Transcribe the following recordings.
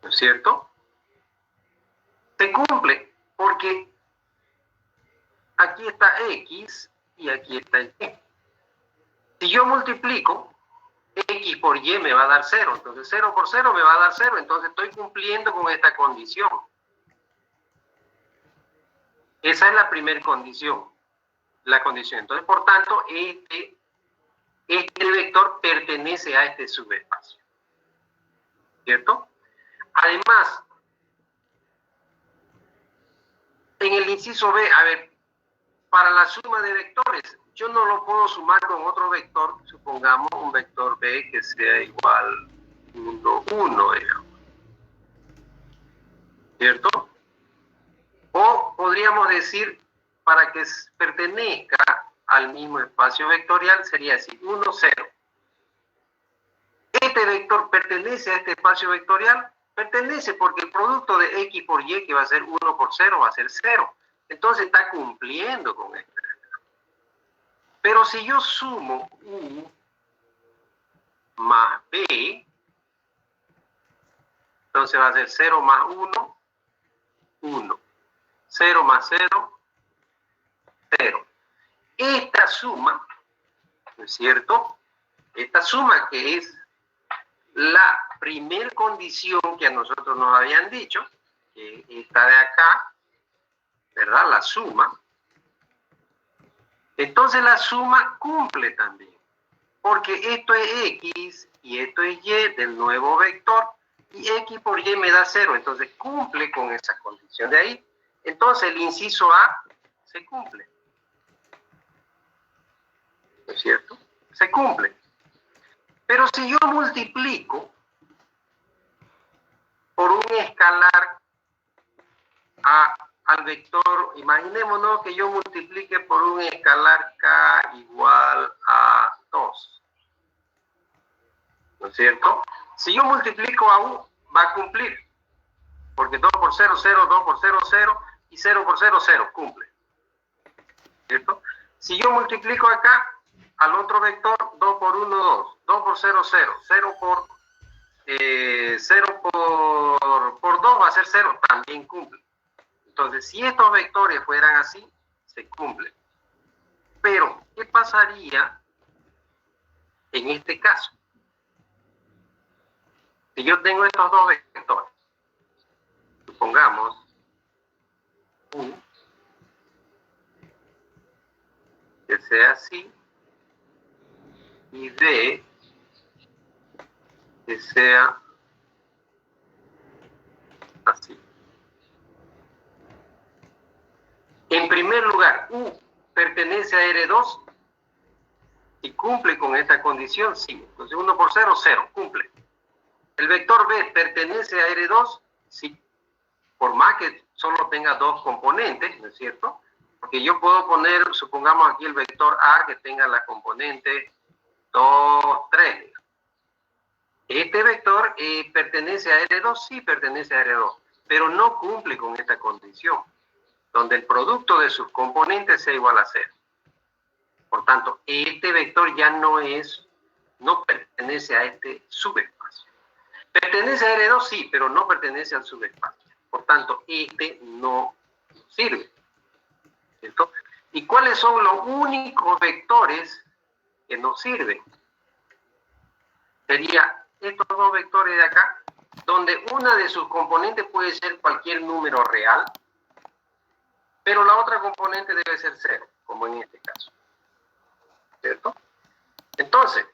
¿no es cierto? Se cumple porque aquí está X y aquí está Y. Si yo multiplico, X por Y me va a dar 0. Entonces 0 por 0 me va a dar 0. Entonces estoy cumpliendo con esta condición. Esa es la primera condición. La condición. Entonces, por tanto, este vector pertenece a este subespacio. ¿Cierto? Además, en el inciso B, a ver, para la suma de vectores, yo no lo puedo sumar con otro vector, supongamos un vector B que sea igual 1, 1, digamos. ¿Cierto? O podríamos decir, para que pertenezca al mismo espacio vectorial, sería así, 1, 0. ¿Este vector pertenece a este espacio vectorial? Pertenece porque el producto de X por Y, que va a ser 1 por 0, va a ser 0. Entonces está cumpliendo con esto. Pero si yo sumo U más B, entonces va a ser 0 más 1, 1. 0 más 0, 0. Esta suma, ¿no es cierto? Esta suma que es la primer condición que a nosotros nos habían dicho, que esta de acá, ¿verdad? La suma. Entonces la suma cumple también, porque esto es X y esto es Y del nuevo vector, y X por Y me da 0, entonces cumple con esa condición de ahí. Entonces el inciso A se cumple. ¿No es cierto? Se cumple. Pero si yo multiplico por un escalar al vector, imaginémonos que yo multiplique por un escalar K igual a 2. ¿No es cierto? Si yo multiplico a U, va a cumplir. Porque 2 por 0, 0, 2 por 0, 0, y 0 por 0, 0, cumple. ¿Cierto? Si yo multiplico acá al otro vector, 2 por 1, 2, 2 por 0, 0, 0 por 2 va a ser 0, también cumple. Entonces, si estos vectores fueran así, se cumplen. Pero, ¿qué pasaría en este caso? Si yo tengo estos dos vectores, supongamos U, que sea así, y B, que sea así. En primer lugar, U pertenece a R2 y cumple con esta condición, sí. Entonces 1 por 0, 0, cumple. El vector B pertenece a R2, sí. Por más que solo tenga dos componentes, ¿no es cierto? Porque yo puedo poner, supongamos aquí el vector A que tenga la componente 2, 3. Este vector pertenece a R2, sí pertenece a R2, pero no cumple con esta condición, donde el producto de sus componentes sea igual a 0. Por tanto, este vector ya no pertenece a este subespacio. Pertenece a R2, sí, pero no pertenece al subespacio. Por tanto, este no sirve. ¿Cierto? ¿Y cuáles son los únicos vectores que no sirven? Sería estos dos vectores de acá, donde una de sus componentes puede ser cualquier número real, pero la otra componente debe ser 0, como en este caso. ¿Cierto? Entonces,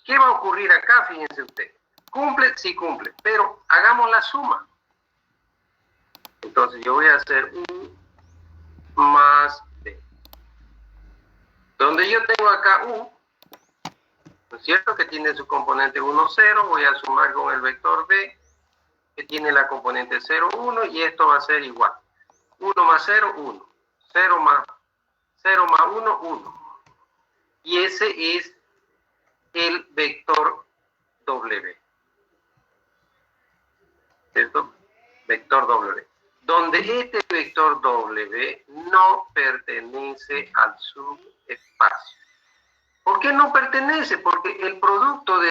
¿qué va a ocurrir acá? Fíjense ustedes. ¿Cumple? Sí cumple, pero hagamos la suma. Entonces yo voy a hacer U más B. Donde yo tengo acá U, ¿no es cierto? Que tiene su componente 1, 0, voy a sumar con el vector B, que tiene la componente 0, 1, y esto va a ser igual. 1 más 0, 1. 0 más 1, 1. Y ese es el vector W. ¿Cierto? Vector W. Donde este vector W no pertenece al subespacio. ¿Por qué no pertenece? Porque el producto de